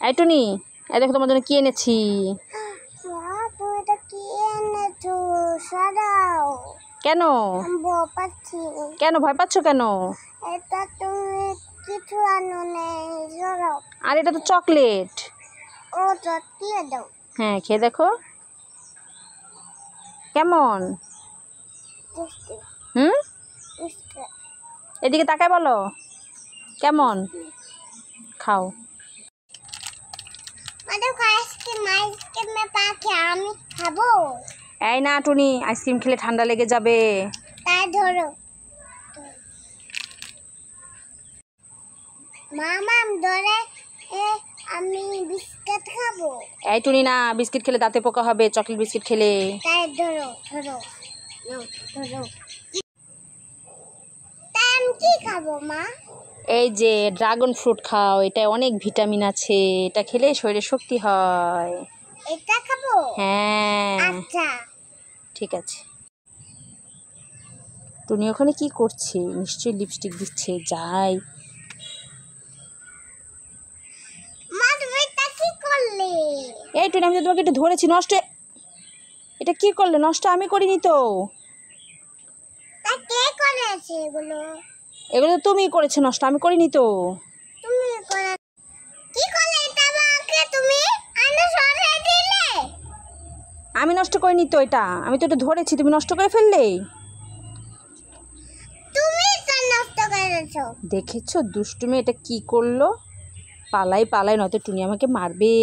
এই টুনি, এই দেখো তোমার জন্য কি এনেছি। কেন কেন ভয় পাচ্ছ কেন? আর এটা তো চকলেট। হ্যাঁ, খেয়ে দেখো কেমন। এদিকে তাকায় বলো কেমন। খাও। আমি খাবো। এই না টুনি, আইসক্রিম খেলে ঠান্ডা লেগে যাবে। তাই ধরো মামা ধরে, আমি বিস্কুট খাবো। এই টুনি না, বিস্কিট খেলে দাঁতে পোকা হবে, চকলেট বিস্কিট খেলে। তাই ধরো ধরো ধরো। তাই আমি কি খাবো মা? এই যে ড্রাগন ফ্রুট খাও, এটা অনেক ভিটামিন আছে, এটা খেলে শরীরে শক্তি হয়। এটা খাবো? হ্যাঁ আচ্ছা ঠিক আছে। টুনি ওখানে কি করছে? নিশ্চয়ই লিপস্টিক দিচ্ছে। যাই। মা তুমি এটা কি করলে? এই টুনি, আমি তো তোমাকে একটু ধরেছি। নষ্ট এটা কি করলে? নষ্ট আমি করিনি তো। তা কে করেছে এগুলো? এগুলো তো তুমি করেছো, নষ্ট আমি করিনি তো। তুমি করে কি করলে এটা আমাকে তুমি আন্দাজ সরিয়ে দিলে? আমি নষ্ট করিনি তো, এটা আমি তো এটা ধরেছি, তুমি নষ্ট করে ফেললে। তুমি তো নষ্ট করেছো। দেখেছো দুষ্টুমি, এটা কি করলো? পালাই পালাই, নয়তো টুনি আমাকে মারবে।